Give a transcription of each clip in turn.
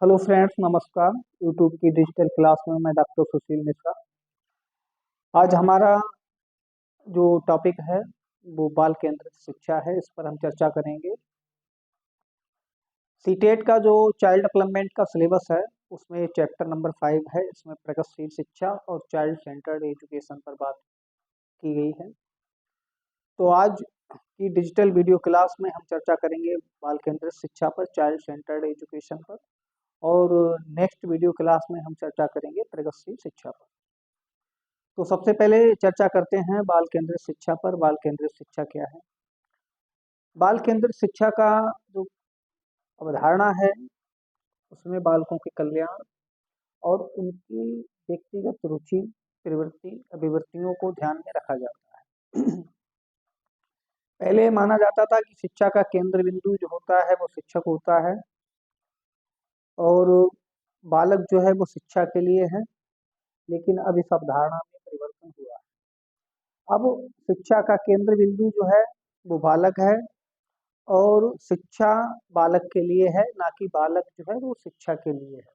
Hello friends, नमस्कार। YouTube की digital class में मैं डॉक्टर सुशील मिश्रा। आज हमारा जो टॉपिक है वो बाल केंद्रित शिक्षा है। इस पर हम चर्चा करेंगे। सीटेट का जो चाइल्ड डेवलपमेंट का सिलेबस है उसमें चैप्टर नंबर 5 है। इसमें प्रगतिशील शिक्षा और चाइल्ड सेंटर्ड एजुकेशन पर बात की गई है। तो आज की डिजिटल वीडियो क्लास में हम चर्चा करेंगे बाल केंद्रित शिक्षा पर, चाइल्ड सेंटर्ड एजुकेशन पर, और नेक्स्ट वीडियो क्लास में हम चर्चा करेंगे प्रगतिशील शिक्षा पर। तो सबसे पहले चर्चा करते हैं बाल केंद्रित शिक्षा पर। बाल केंद्रित शिक्षा क्या है? बाल केंद्रित शिक्षा का जो अवधारणा है उसमें बालकों के कल्याण और उनकी व्यक्तिगत रुचि, प्रवृत्ति, अभिवृत्तियों को ध्यान में रखा जाता है। पहले माना जाता था कि शिक्षा का केंद्र बिंदु जो होता है वो शिक्षक होता है और बालक जो है वो शिक्षा के लिए है। लेकिन अब इस अवधारणा में परिवर्तन हुआ है। अब शिक्षा का केंद्र बिंदु जो है वो बालक है और शिक्षा बालक के लिए है, ना कि बालक जो है वो शिक्षा के लिए है।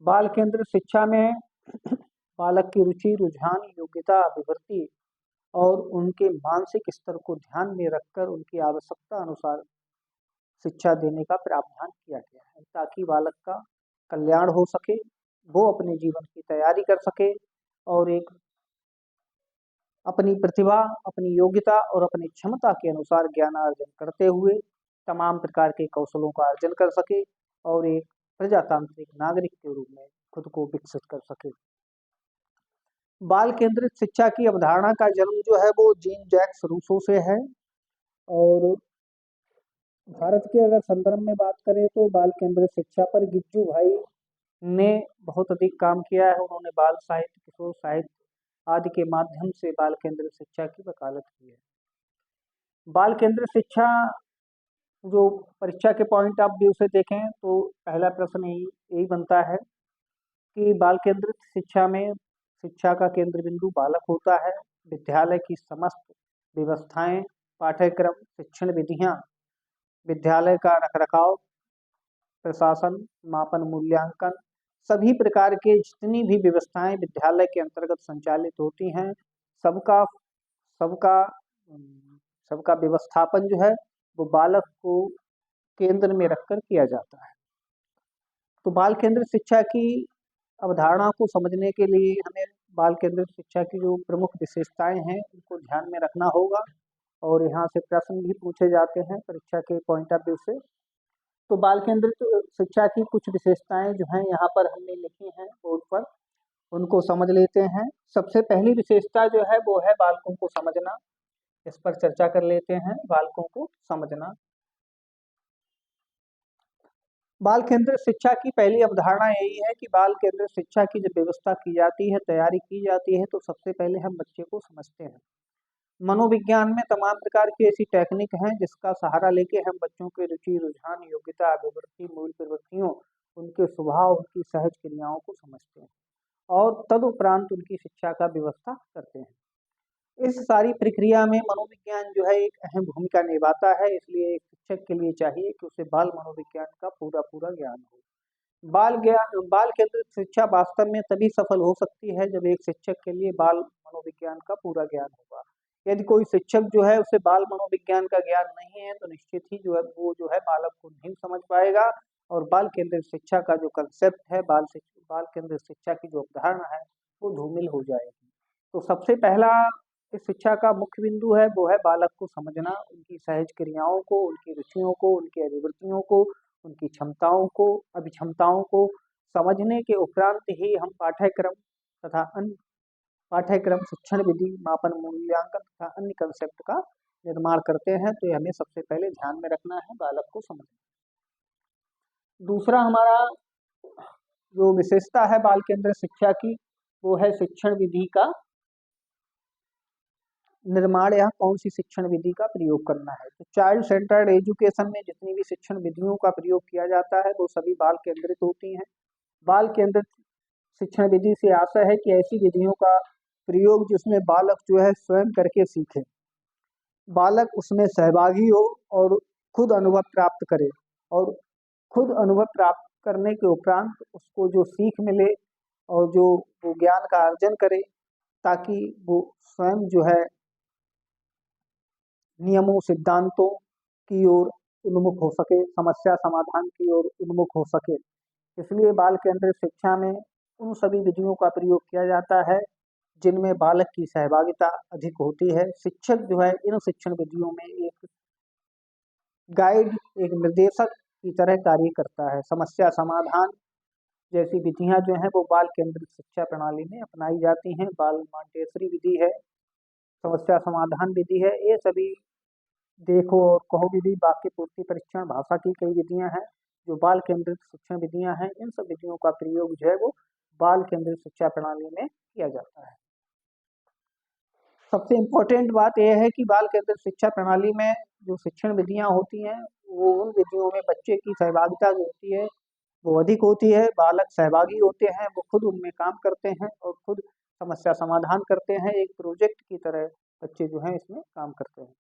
बाल केंद्र शिक्षा में बालक की रुचि, रुझान, योग्यता, अभिवृत्ति और उनके मानसिक स्तर को ध्यान में रखकर उनकी आवश्यकता अनुसार शिक्षा देने का प्रावधान किया गया है, ताकि बालक का कल्याण हो सके, वो अपने जीवन की तैयारी कर सके और एक अपनी प्रतिभा, अपनी योग्यता और अपनी क्षमता के अनुसार ज्ञान अर्जन करते हुए तमाम प्रकार के कौशलों का अर्जन कर सके और एक प्रजातांत्रिक नागरिक के रूप में खुद को विकसित कर सके। बाल केंद्रित शिक्षा की अवधारणा का जन्म जो है वो जीन जैक्स रूसो से है। और भारत के अगर संदर्भ में बात करें तो बाल केंद्रित शिक्षा पर गिज्जू भाई ने बहुत अधिक काम किया है। उन्होंने बाल साहित्य, किशोर साहित्य आदि के माध्यम से बाल केंद्रित शिक्षा की वकालत की है। बाल केंद्रित शिक्षा जो परीक्षा के पॉइंट ऑफ व्यू से देखें तो पहला प्रश्न यही बनता है कि बाल केंद्रित शिक्षा में शिक्षा का केंद्र बिंदु बालक होता है। विद्यालय की समस्त व्यवस्थाएं, पाठ्यक्रम, शिक्षण विधियां, विद्यालय का रखरखाव, प्रशासन, मापन, मूल्यांकन, सभी प्रकार के जितनी भी व्यवस्थाएं विद्यालय के अंतर्गत संचालित होती हैं, सबका सबका सबका व्यवस्थापन जो है वो बालक को केंद्र में रखकर किया जाता है। तो बाल केंद्रित शिक्षा की अवधारणा को समझने के लिए हमें बाल केंद्रित शिक्षा की जो प्रमुख विशेषताएं हैं उनको ध्यान में रखना होगा। और यहाँ से प्रश्न भी पूछे जाते हैं परीक्षा के पॉइंट ऑफ व्यू से। तो बाल केंद्रित शिक्षा की कुछ विशेषताएं जो हैं यहाँ पर हमने लिखी हैं बोर्ड पर, उनको समझ लेते हैं। सबसे पहली विशेषता जो है वो है बालकों को समझना। इस पर चर्चा कर लेते हैं, बालकों को समझना। बाल केंद्रित शिक्षा की पहली अवधारणा यही है कि बाल केंद्रित शिक्षा की जब व्यवस्था की जाती है, तैयारी की जाती है, तो सबसे पहले हम बच्चे को समझते हैं। मनोविज्ञान में तमाम प्रकार की ऐसी टेक्निक हैं जिसका सहारा लेके हम बच्चों के रुचि, रुझान, योग्यता, अभिवृत्ति, मूल प्रवृत्तियों, उनके स्वभाव, उनकी सहज क्रियाओं को समझते हैं और तदुपरांत उनकी शिक्षा का व्यवस्था करते हैं। इस सारी प्रक्रिया में मनोविज्ञान जो है एक अहम भूमिका निभाता है। इसलिए एक शिक्षक के लिए चाहिए कि उसे बाल मनोविज्ञान का पूरा ज्ञान हो। बाल केंद्रित शिक्षा वास्तव में तभी सफल हो सकती है जब एक शिक्षक के लिए बाल मनोविज्ञान का पूरा ज्ञान होगा। यदि कोई शिक्षक जो है उसे बाल मनोविज्ञान का ज्ञान नहीं है तो निश्चित ही जो है वो जो है बालक को नहीं समझ पाएगा और बाल केंद्रित शिक्षा का जो कंसेप्ट है, बाल केंद्रित शिक्षा की जो अवधारणा है वो धूमिल हो जाएगी। तो सबसे पहला इस शिक्षा का मुख्य बिंदु है वो है बालक को समझना, उनकी सहज क्रियाओं को, उनकी रुचियों को, उनकी अभिवृत्तियों को, उनकी क्षमताओं को, अभिक्षमताओं को समझने के उपरांत ही हम पाठ्यक्रम तथा अन्य पाठ्यक्रम, शिक्षण विधि, मापन, मूल्यांकन तथा अन्य कंसेप्ट का निर्माण करते हैं। तो ये हमें सबसे पहले ध्यान में रखना है, बालक को समझना। दूसरा हमारा जो विशेषता है बाल केंद्रित शिक्षा की वो है शिक्षण विधि का निर्माण या कौन सी शिक्षण विधि का प्रयोग करना है। तो चाइल्ड सेंटर्ड एजुकेशन में जितनी भी शिक्षण विधियों का प्रयोग किया जाता है वो सभी बाल केंद्रित होती हैं। बाल केंद्रित शिक्षण विधि से आशा है कि ऐसी विधियों का प्रयोग जिसमें बालक जो है स्वयं करके सीखे, बालक उसमें सहभागी हो और खुद अनुभव प्राप्त करे। और खुद अनुभव प्राप्त करने के उपरांत उसको जो सीख मिले और जो वो ज्ञान का अर्जन करे, ताकि वो स्वयं जो है नियमों सिद्धांतों की ओर उन्मुख हो सके, समस्या समाधान की ओर उन्मुख हो सके। इसलिए बाल केंद्रित शिक्षा में उन सभी विधियों का प्रयोग किया जाता है जिनमें बालक की सहभागिता अधिक होती है। शिक्षक जो है इन शिक्षण विधियों में एक गाइड, एक निर्देशक की तरह कार्य करता है। समस्या समाधान जैसी विधियां जो हैं वो बाल केंद्रित शिक्षा प्रणाली में अपनाई जाती हैं। बाल मॉन्टेसरी विधि है, समस्या समाधान विधि है, ये सभी देखो और कहो विधि, वाक्य पूर्ति परीक्षण, भाषा की कई विधियां हैं जो बाल केंद्रित शिक्षण विधियां हैं। इन सब विधियों का प्रयोग जो है वो बाल केंद्रित शिक्षा प्रणाली में किया जाता है। सबसे इम्पोर्टेंट बात यह है कि बाल केंद्रित शिक्षा प्रणाली में जो शिक्षण विधियां होती हैं वो उन विधियों में बच्चे की सहभागिता जो होती है वो अधिक होती है। बालक सहभागी होते हैं, वो खुद उनमें काम करते हैं और खुद समस्या समाधान करते हैं। एक प्रोजेक्ट की तरह बच्चे जो हैं इसमें काम करते हैं।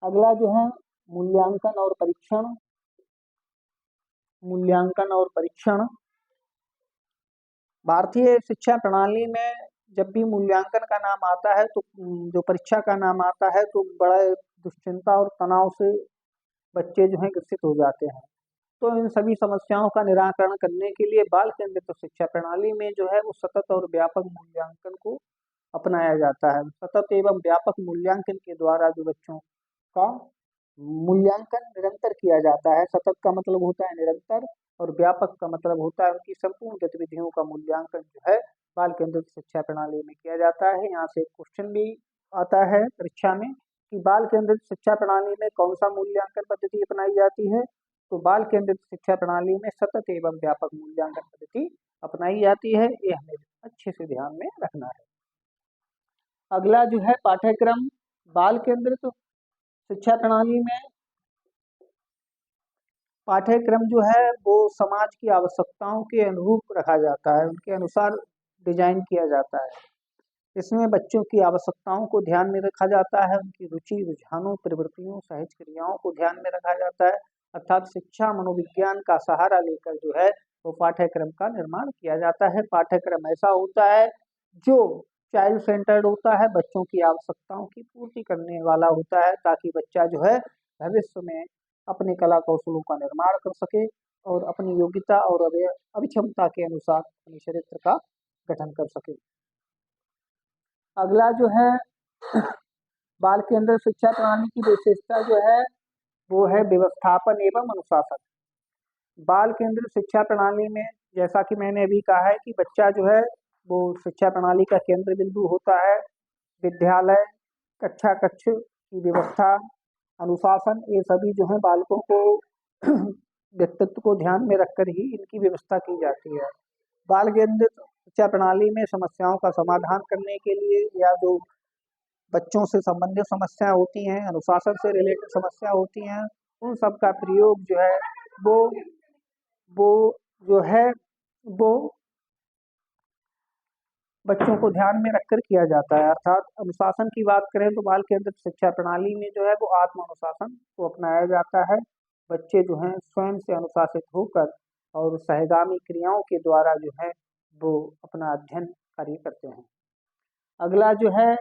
अगला जो है मूल्यांकन और परीक्षण। मूल्यांकन और परीक्षण भारतीय शिक्षा प्रणाली में जब भी मूल्यांकन का नाम आता है तो जो परीक्षा का नाम आता है तो बड़ा दुश्चिंता और तनाव से बच्चे जो हैं ग्रसित हो जाते हैं। तो इन सभी समस्याओं का निराकरण करने के लिए बाल केंद्रित शिक्षा प्रणाली में जो है वो सतत और व्यापक मूल्यांकन को अपनाया जाता है। सतत एवं व्यापक मूल्यांकन के द्वारा जो बच्चों का मूल्यांकन निरंतर किया जाता है। सतत का मतलब होता है निरंतर और व्यापक का मतलब होता है उनकी संपूर्ण गतिविधियों का मूल्यांकन जो है बाल केंद्रित शिक्षा प्रणाली में किया जाता है। यहाँ से क्वेश्चन भी आता है परीक्षा में कि बाल केंद्रित शिक्षा प्रणाली में कौन सा मूल्यांकन पद्धति अपनाई जाती है। तो बाल केंद्रित शिक्षा प्रणाली में सतत एवं व्यापक मूल्यांकन पद्धति अपनाई जाती है। ये हमें अच्छे से ध्यान में रखना है। अगला जो है पाठ्यक्रम। बाल केंद्रित शिक्षा प्रणाली में पाठ्यक्रम जो है वो समाज की आवश्यकताओं के अनुरूप रखा जाता है, उनके अनुसार डिजाइन किया जाता है। इसमें बच्चों की आवश्यकताओं को ध्यान में रखा जाता है, उनकी रुचि, रुझानों, प्रवृत्तियों, सहज क्रियाओं को ध्यान में रखा जाता है। अर्थात शिक्षा मनोविज्ञान का सहारा लेकर जो है वो पाठ्यक्रम का निर्माण किया जाता है। पाठ्यक्रम ऐसा होता है जो चाइल्ड सेंटर्ड होता है, बच्चों की आवश्यकताओं की पूर्ति करने वाला होता है, ताकि बच्चा जो है भविष्य में अपने कला कौशलों का निर्माण कर सके और अपनी योग्यता और अभिक्षमता के अनुसार अपने चरित्र का गठन कर सके। अगला जो है बाल केंद्रित शिक्षा प्रणाली की विशेषता जो है वो है व्यवस्थापन एवं अनुशासन। बाल केंद्रित शिक्षा प्रणाली में जैसा कि मैंने अभी कहा है कि बच्चा जो है वो शिक्षा प्रणाली का केंद्र बिंदु होता है। विद्यालय, कक्षा कक्ष की व्यवस्था, अनुशासन, ये सभी जो है बालकों को व्यक्तित्व को ध्यान में रखकर ही इनकी व्यवस्था की जाती है। बाल केंद्रित शिक्षा प्रणाली में समस्याओं का समाधान करने के लिए या जो बच्चों से संबंधित समस्या होती हैं, अनुशासन से रिलेटेड समस्या होती हैं, उन सब का प्रयोग जो है वो वो जो है वो बच्चों को ध्यान में रखकर किया जाता है। अर्थात अनुशासन की बात करें तो बाल केंद्रित शिक्षा प्रणाली में जो है वो आत्म अनुशासन को अपनाया जाता है। बच्चे जो हैं स्वयं से अनुशासित होकर और सहगामी क्रियाओं के द्वारा जो है वो अपना अध्ययन कार्य करते हैं। अगला जो है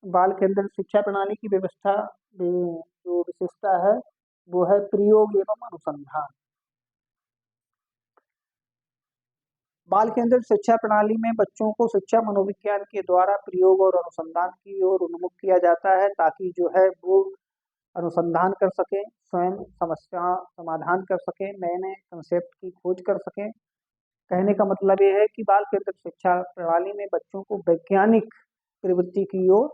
बाल केंद्रित शिक्षा प्रणाली की व्यवस्था जो विशेषता है वो है प्रयोग एवं अनुसंधान। बाल केंद्रित शिक्षा प्रणाली में बच्चों को शिक्षा मनोविज्ञान के द्वारा प्रयोग और अनुसंधान की ओर उन्मुख किया जाता है, ताकि जो है वो अनुसंधान कर सकें, स्वयं समस्या समाधान कर सकें, नए नए कंसेप्ट की खोज कर सकें। कहने का मतलब ये है कि बाल केंद्रित शिक्षा प्रणाली में बच्चों को वैज्ञानिक प्रवृत्ति की ओर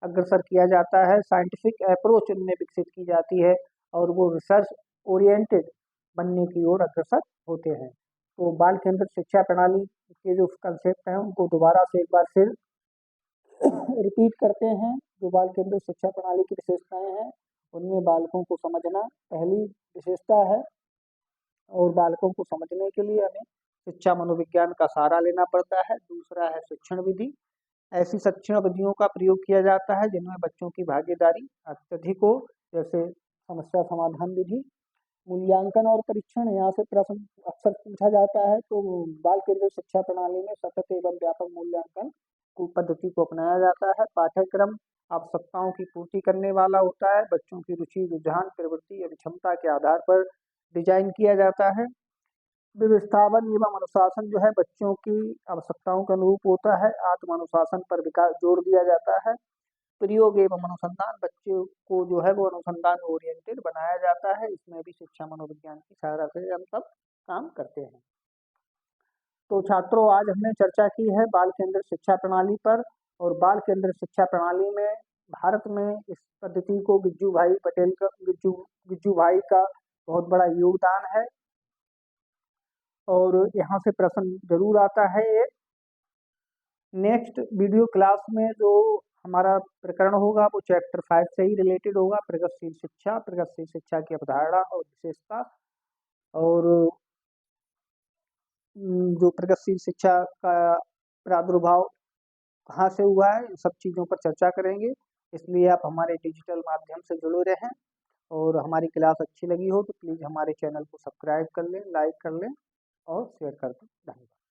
अग्रसर किया जाता है। साइंटिफिक अप्रोच उनमें विकसित की जाती है और वो रिसर्च ओरिएंटेड बनने की ओर अग्रसर होते हैं। तो बाल केंद्रित शिक्षा प्रणाली के जो कंसेप्ट हैं उनको दोबारा से एक बार फिर रिपीट करते हैं। जो बाल केंद्रित शिक्षा प्रणाली की विशेषताएं हैं उनमें बालकों को समझना पहली विशेषता है और बालकों को समझने के लिए हमें शिक्षा मनोविज्ञान का सहारा लेना पड़ता है। दूसरा है शिक्षण विधि। ऐसी शिक्षण विधियों का प्रयोग किया जाता है जिनमें बच्चों की भागीदारी अत्यधिक हो, जैसे समस्या समाधान विधि। मूल्यांकन और परीक्षण, यहाँ से प्रश्न अक्सर पूछा जाता है। तो बाल केंद्रित शिक्षा प्रणाली में सतत एवं व्यापक मूल्यांकन को पद्धति को अपनाया जाता है। पाठ्यक्रम आवश्यकताओं की पूर्ति करने वाला होता है। बच्चों की रुचि, रुझान, प्रवृत्ति और क्षमता के आधार पर डिजाइन किया जाता है। व्यवस्थापन एवं अनुशासन जो है बच्चों की आवश्यकताओं के अनुरूप होता है। आत्म अनुशासन पर विकास जोर दिया जाता है। प्रयोग एवं अनुसंधान, बच्चों को जो है वो अनुसंधान ओरिएंटेड बनाया जाता है। इसमें भी शिक्षा मनोविज्ञान की सहायता से हम सब काम करते हैं। तो छात्रों, आज हमने चर्चा की है बाल केंद्रित शिक्षा प्रणाली पर। और बाल केंद्रित शिक्षा प्रणाली में भारत में इस पद्धति को गिज्जू भाई का बहुत बड़ा योगदान है। और यहाँ से प्रश्न जरूर आता है। ये नेक्स्ट वीडियो क्लास में जो हमारा प्रकरण होगा वो चैप्टर 5 से ही रिलेटेड होगा, प्रगतिशील शिक्षा की अवधारणा और विशेषता। और जो प्रगतिशील शिक्षा का प्रादुर्भाव कहाँ से हुआ है, इन सब चीज़ों पर चर्चा करेंगे। इसलिए आप हमारे डिजिटल माध्यम से जुड़े रहें। और हमारी क्लास अच्छी लगी हो तो प्लीज़ हमारे चैनल को सब्सक्राइब कर लें, लाइक कर लें और शेयर कर दें। धन्यवाद।